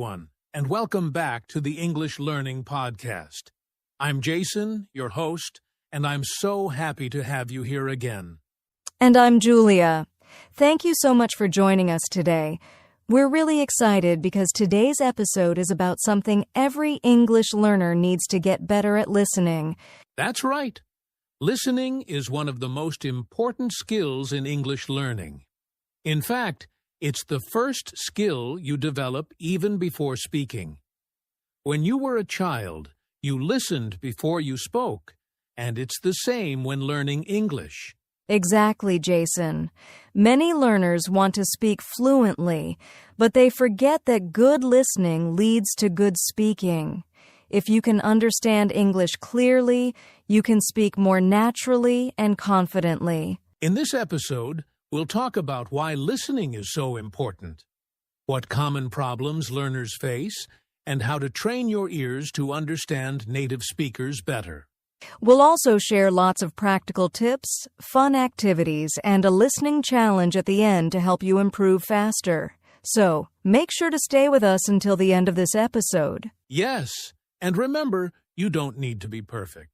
everyone, and welcome back to the English Learning Podcast. I'm Jason, your host, and I'm so happy to have you here again. And I'm Julia. Thank you so much for joining us today. We're really excited because today's episode is about something every English learner needs to get better at listening. That's right. Listening is one of the most important skills in English learning. In fact, it's the first skill you develop even before speaking. When you were a child, you listened before you spoke, and it's the same when learning English. Exactly, Jason. Many learners want to speak fluently, but they forget that good listening leads to good speaking. If you can understand English clearly, you can speak more naturally and confidently. In this episode, we'll talk about why listening is so important, what common problems learners face, and how to train your ears to understand native speakers better. We'll also share lots of practical tips, fun activities, and a listening challenge at the end to help you improve faster. So, make sure to stay with us until the end of this episode. Yes, and remember, you don't need to be perfect.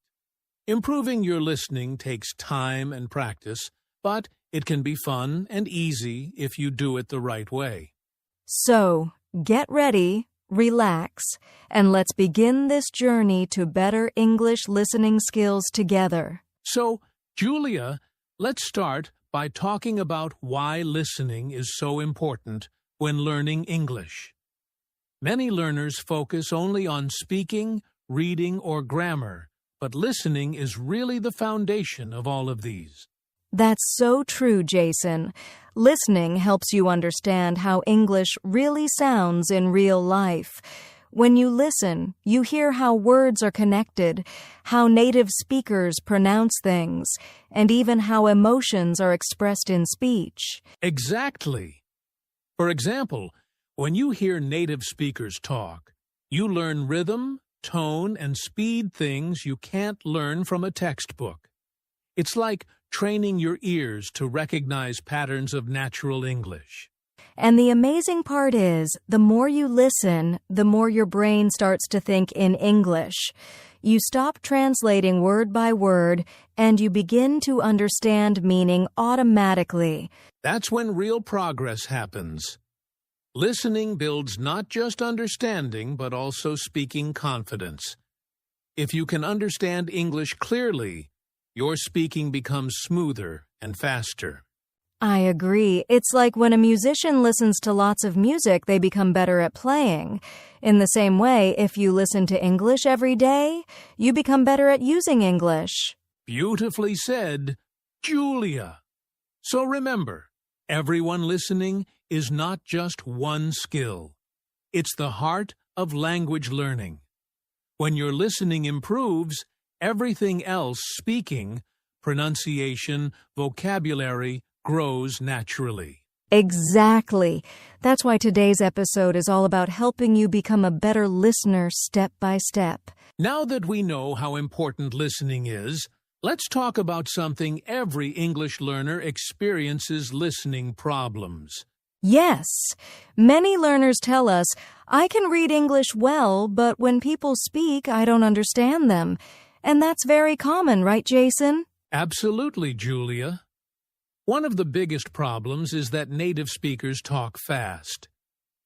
Improving your listening takes time and practice, but it can be fun and easy if you do it the right way. So, get ready, relax, and let's begin this journey to better English listening skills together. So, Julia, let's start by talking about why listening is so important when learning English. Many learners focus only on speaking, reading, or grammar, but listening is really the foundation of all of these. That's so true, Jason. Listening helps you understand how English really sounds in real life. When you listen, you hear how words are connected, how native speakers pronounce things, and even how emotions are expressed in speech. Exactly. For example, when you hear native speakers talk, you learn rhythm, tone, and speed, things you can't learn from a textbook. It's like training your ears to recognize patterns of natural English. And the amazing part is, the more you listen, the more your brain starts to think in English. You stop translating word by word, and you begin to understand meaning automatically. That's when real progress happens. Listening builds not just understanding, but also speaking confidence. If you can understand English clearly, your speaking becomes smoother and faster. I agree. It's like when a musician listens to lots of music, they become better at playing. In the same way, if you listen to English every day, you become better at using English. Beautifully said, Julia. So remember, everyone listening is not just one skill. It's the heart of language learning. When your listening improves, everything else, speaking, pronunciation, vocabulary, grows naturally. Exactly. That's why today's episode is all about helping you become a better listener step by step. Now that we know how important listening is, let's talk about something every English learner experiences: listening problems. Yes. Many learners tell us, I can read English well, but when people speak, I don't understand them. And that's very common, right, Jason? Absolutely, Julia. One of the biggest problems is that native speakers talk fast.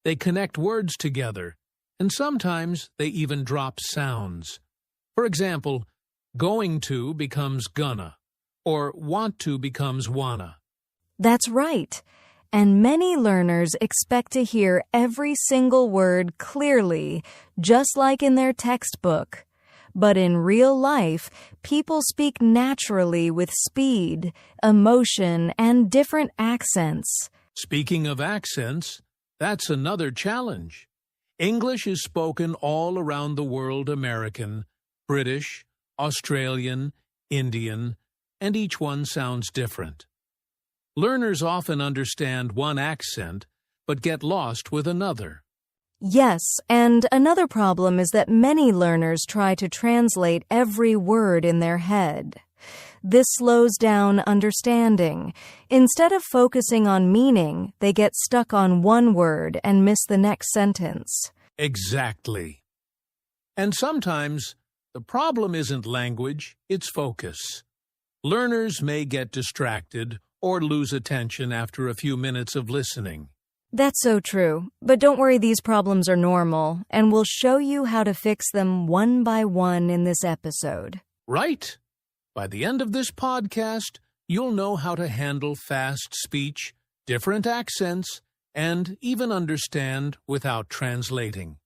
They connect words together, and sometimes they even drop sounds. For example, going to becomes gonna, or want to becomes wanna. That's right. And many learners expect to hear every single word clearly, just like in their textbook. But in real life, people speak naturally with speed, emotion, and different accents. Speaking of accents, that's another challenge. English is spoken all around the world: American, British, Australian, Indian, and each one sounds different. Learners often understand one accent, but get lost with another. Yes, and another problem is that many learners try to translate every word in their head. This slows down understanding. Instead of focusing on meaning, they get stuck on one word and miss the next sentence. Exactly. And sometimes the problem isn't language, it's focus. Learners may get distracted or lose attention after a few minutes of listening. That's so true. But don't worry, these problems are normal, and we'll show you how to fix them one by one in this episode. Right? By the end of this podcast, you'll know how to handle fast speech, different accents, and even understand without translating.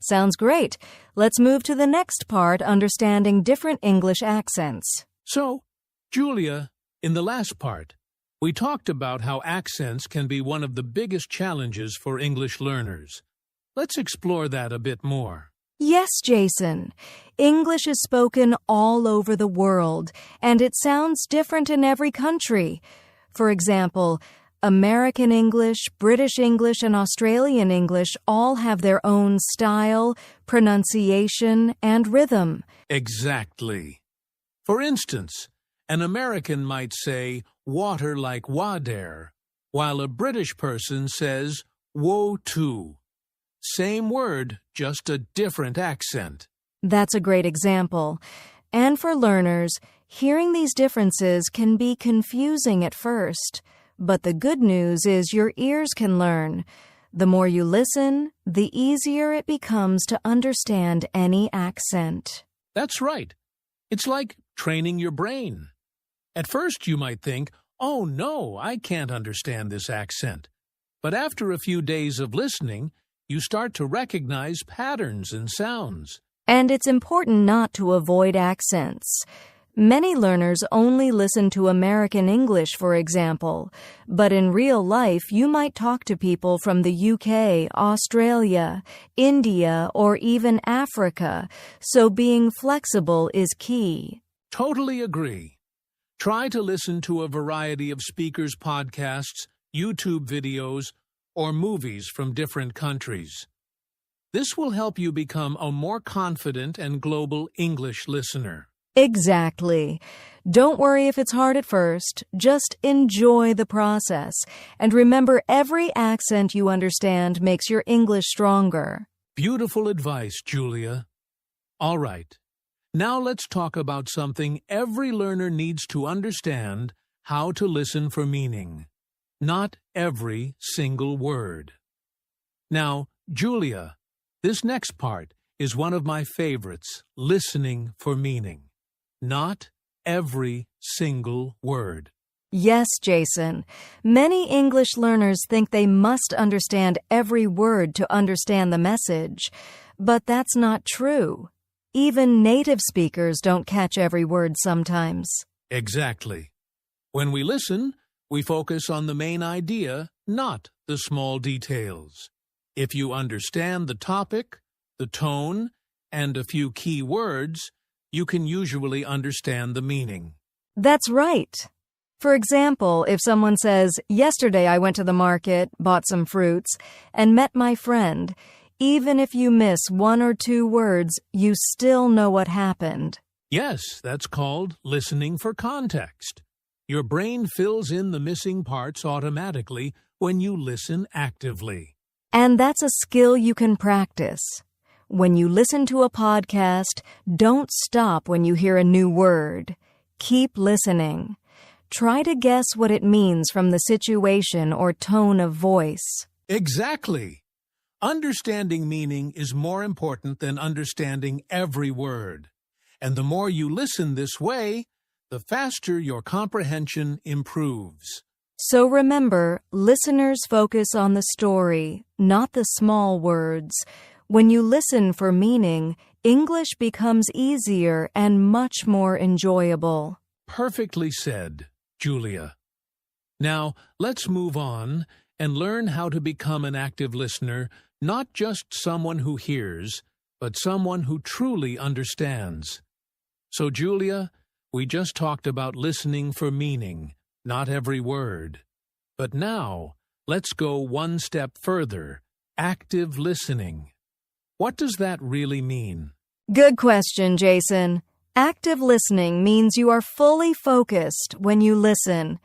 Sounds great. Let's move to the next part, understanding different English accents. So, Julia, in the last part, we talked about how accents can be one of the biggest challenges for English learners. Let's explore that a bit more. Yes, Jason. English is spoken all over the world, and it sounds different in every country. For example, American English, British English, and Australian English all have their own style, pronunciation, and rhythm. Exactly. For instance, an American might say water like water, while a British person says woe to. Same word, just a different accent. That's a great example. And for learners, hearing these differences can be confusing at first. But the good news is your ears can learn. The more you listen, the easier it becomes to understand any accent. That's right. It's like training your brain. At first you might think, oh no, I can't understand this accent. But after a few days of listening, you start to recognize patterns and sounds. And it's important not to avoid accents. Many learners only listen to American English, for example, but in real life you might talk to people from the UK, Australia, India, or even Africa, so being flexible is key. Totally agree. Try to listen to a variety of speakers' podcasts, YouTube videos, or movies from different countries. This will help you become a more confident and global English listener. Exactly. Don't worry if it's hard at first. Just enjoy the process. And remember, every accent you understand makes your English stronger. Beautiful advice, Julia. All right. Now let's talk about something every learner needs to understand: how to listen for meaning. Not every single word. Now, Julia, this next part is one of my favorites: listening for meaning. Not every single word. Yes, Jason. Many English learners think they must understand every word to understand the message, but that's not true. Even native speakers don't catch every word sometimes. Exactly. When we listen, we focus on the main idea, not the small details. If you understand the topic, the tone, and a few key words, you can usually understand the meaning. That's right. For example, if someone says, "Yesterday I went to the market, bought some fruits, and met my friend," even if you miss one or two words, you still know what happened. Yes, that's called listening for context. Your brain fills in the missing parts automatically when you listen actively. And that's a skill you can practice. When you listen to a podcast, don't stop when you hear a new word. Keep listening. Try to guess what it means from the situation or tone of voice. Exactly. Understanding meaning is more important than understanding every word. And the more you listen this way, the faster your comprehension improves. So remember, listeners focus on the story, not the small words. When you listen for meaning, English becomes easier and much more enjoyable. Perfectly said, Julia. Now, let's move on and learn how to become an active listener, not just someone who hears, but someone who truly understands. So, Julia, we just talked about listening for meaning, not every word. But now, let's go one step further: active listening. What does that really mean? Good question, Jason. Active listening means you are fully focused when you listen.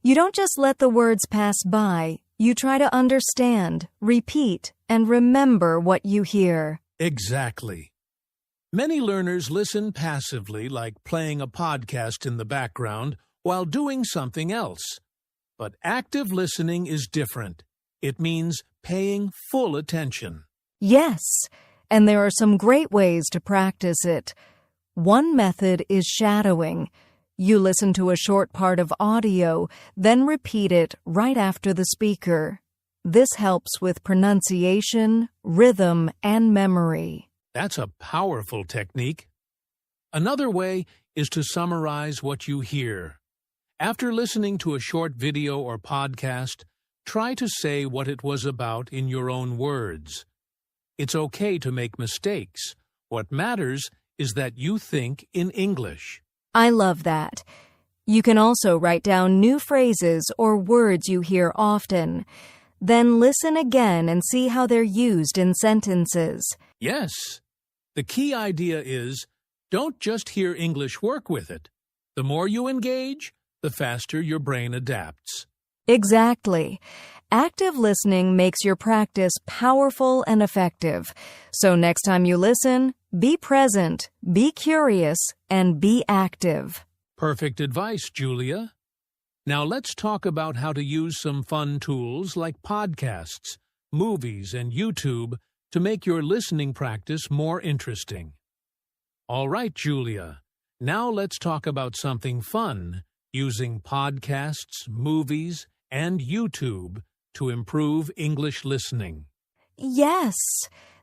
You don't just let the words pass by. You try to understand, repeat, and remember what you hear. Exactly. Many learners listen passively, like playing a podcast in the background while doing something else. But active listening is different. It means paying full attention. Yes, and there are some great ways to practice it. One method is shadowing. You listen to a short part of audio, then repeat it right after the speaker. This helps with pronunciation, rhythm, and memory. That's a powerful technique. Another way is to summarize what you hear. After listening to a short video or podcast, try to say what it was about in your own words. It's okay to make mistakes. What matters is that you think in English. I love that. You can also write down new phrases or words you hear often. Then listen again and see how they're used in sentences. Yes. The key idea is, don't just hear English, work with it. The more you engage, the faster your brain adapts. Exactly. Active listening makes your practice powerful and effective. So next time you listen, be present, be curious, and be active. Perfect advice, Julia. Now let's talk about how to use some fun tools like podcasts, movies, and YouTube to make your listening practice more interesting. All right, Julia. Now let's talk about something fun using podcasts, movies, and YouTube to improve English listening. Yes,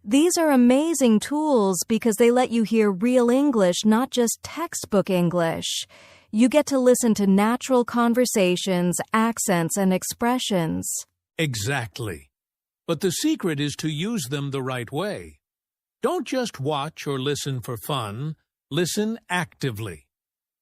these are amazing tools because they let you hear real English, not just textbook English. You get to listen to natural conversations, accents, and expressions. Exactly. But the secret is to use them the right way. Don't just watch or listen for fun. Listen actively.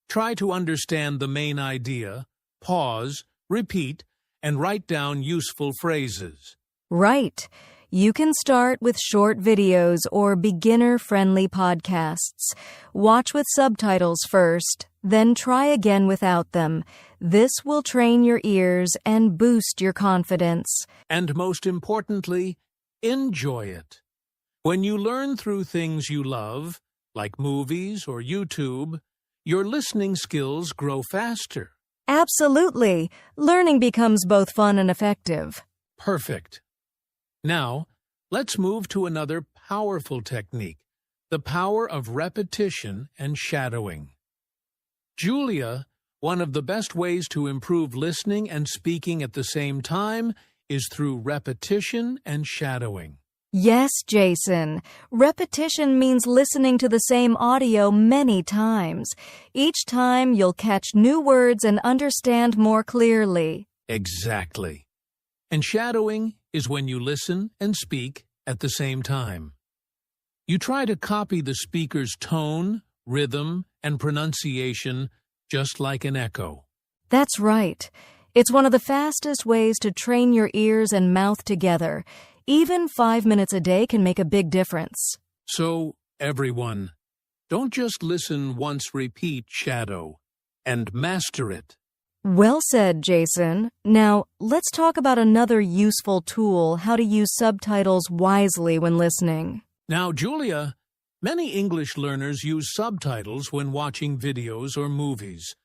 Try to understand the main idea, pause, repeat, and write down useful phrases. Right. You can start with short videos or beginner-friendly podcasts. Watch with subtitles first, then try again without them. This will train your ears and boost your confidence. And most importantly, enjoy it. When you learn through things you love, like movies or YouTube, your listening skills grow faster. Absolutely. Learning becomes both fun and effective. Perfect. Now, let's move to another powerful technique, the power of repetition and shadowing. Julia, one of the best ways to improve listening and speaking at the same time is through repetition and shadowing. Yes, Jason. Repetition means listening to the same audio many times. Each time you'll catch new words and understand more clearly. Exactly. And shadowing is when you listen and speak at the same time. You try to copy the speaker's tone, rhythm, and pronunciation just like an echo. That's right. It's one of the fastest ways to train your ears and mouth together. Even 5 minutes a day can make a big difference. So, everyone, don't just listen once, repeat, shadow, and master it. Well said, Jason. Now, let's talk about another useful tool, how to use subtitles wisely when listening. Now, Julia, many English learners use subtitles when watching videos or movies.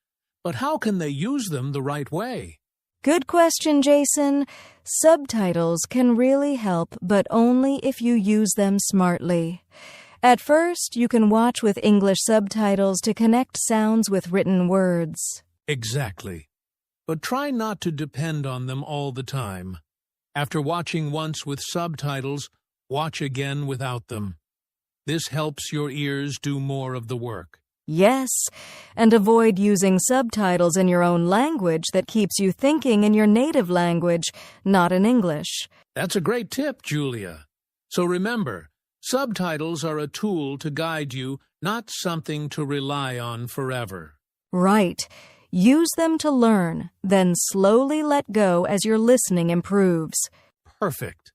But how can they use them the right way? Good question, Jason. Subtitles can really help, but only if you use them smartly. At first, you can watch with English subtitles to connect sounds with written words. Exactly. But try not to depend on them all the time. After watching once with subtitles, watch again without them. This helps your ears do more of the work. Yes, and avoid using subtitles in your own language that keeps you thinking in your native language, not in English. That's a great tip, Julia. So remember, subtitles are a tool to guide you, not something to rely on forever. Right. Use them to learn, then slowly let go as your listening improves. Perfect.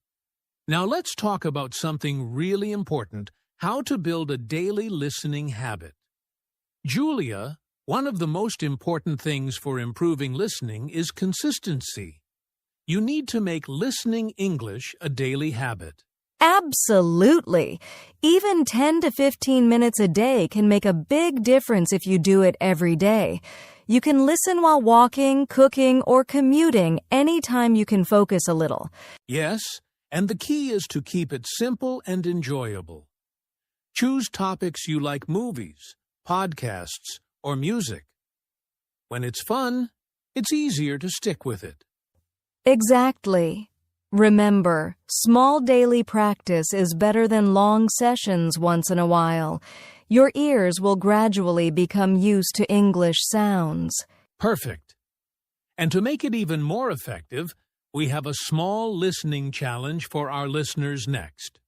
Now let's talk about something really important, how to build a daily listening habit. Julia, one of the most important things for improving listening is consistency. You need to make listening English a daily habit. Absolutely. Even 10 to 15 minutes a day can make a big difference if you do it every day. You can listen while walking, cooking, or commuting anytime you can focus a little. Yes, and the key is to keep it simple and enjoyable. Choose topics you like: movies, podcasts, or music. When it's fun, it's easier to stick with it. Exactly. Remember, small daily practice is better than long sessions once in a while. Your ears will gradually become used to English sounds. Perfect. And to make it even more effective, we have a small listening challenge for our listeners next.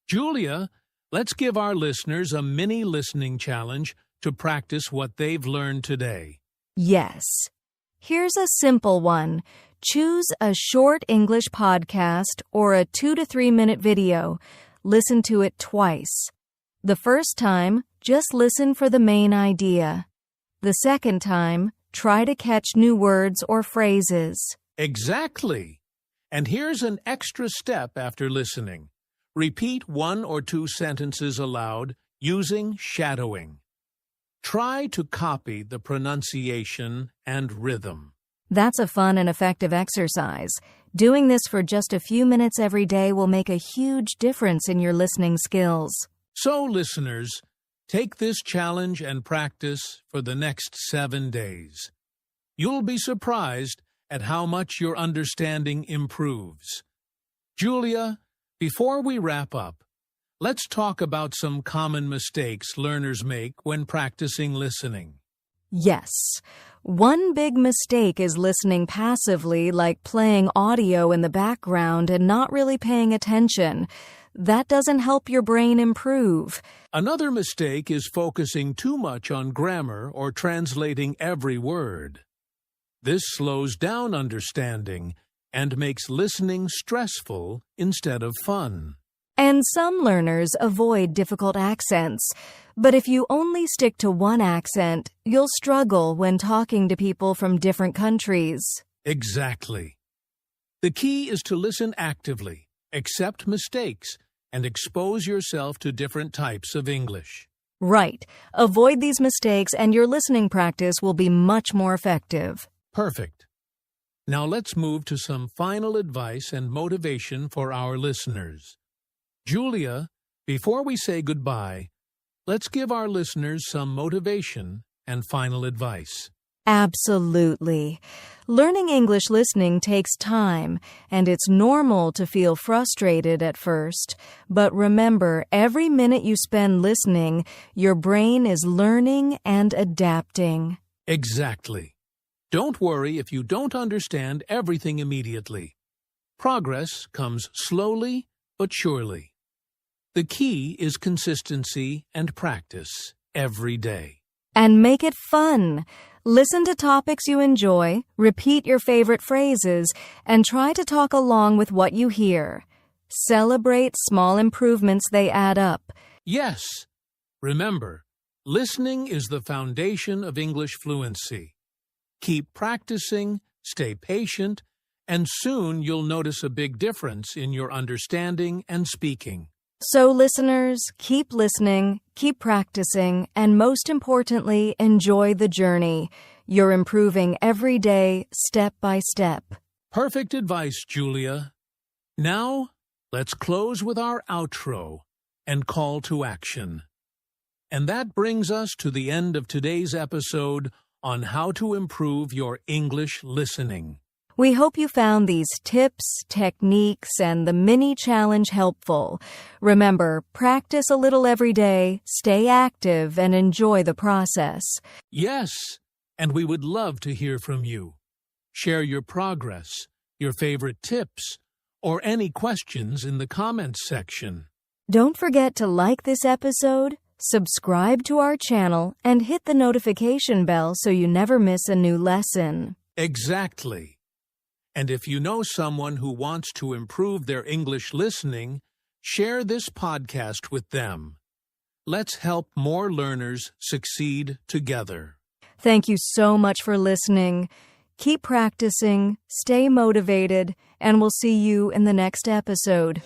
Julia, let's give our listeners a mini listening challenge to practice what they've learned today. Yes. Here's a simple one. Choose a short English podcast or a 2 to 3 minute video. Listen to it twice. The first time, just listen for the main idea. The second time, try to catch new words or phrases. Exactly. And here's an extra step after listening. Repeat 1 or 2 sentences aloud using shadowing. Try to copy the pronunciation and rhythm. That's a fun and effective exercise. Doing this for just a few minutes every day will make a huge difference in your listening skills. So, listeners, take this challenge and practice for the next 7 days. You'll be surprised at how much your understanding improves. Julia, before we wrap up, let's talk about some common mistakes learners make when practicing listening. Yes. One big mistake is listening passively, like playing audio in the background and not really paying attention. That doesn't help your brain improve. Another mistake is focusing too much on grammar or translating every word. This slows down understanding and makes listening stressful instead of fun. And some learners avoid difficult accents. But if you only stick to one accent, you'll struggle when talking to people from different countries. Exactly. The key is to listen actively, accept mistakes, and expose yourself to different types of English. Right. Avoid these mistakes and your listening practice will be much more effective. Perfect. Now let's move to some final advice and motivation for our listeners. Julia, before we say goodbye, let's give our listeners some motivation and final advice. Absolutely. Learning English listening takes time, and it's normal to feel frustrated at first. But remember, every minute you spend listening, your brain is learning and adapting. Exactly. Don't worry if you don't understand everything immediately. Progress comes slowly but surely. The key is consistency and practice every day. And make it fun. Listen to topics you enjoy, repeat your favorite phrases, and try to talk along with what you hear. Celebrate small improvements, they add up. Yes. Remember, listening is the foundation of English fluency. Keep practicing, stay patient, and soon you'll notice a big difference in your understanding and speaking. So, listeners, keep listening, keep practicing, and most importantly, enjoy the journey. You're improving every day, step by step. Perfect advice, Julia. Now, let's close with our outro and call to action. And that brings us to the end of today's episode on how to improve your English listening. We hope you found these tips, techniques, and the mini challenge helpful. Remember, practice a little every day, stay active, and enjoy the process. Yes, and we would love to hear from you. Share your progress, your favorite tips, or any questions in the comments section. Don't forget to like this episode, subscribe to our channel, and hit the notification bell so you never miss a new lesson. Exactly. And if you know someone who wants to improve their English listening, share this podcast with them. Let's help more learners succeed together. Thank you so much for listening. Keep practicing, stay motivated, and we'll see you in the next episode.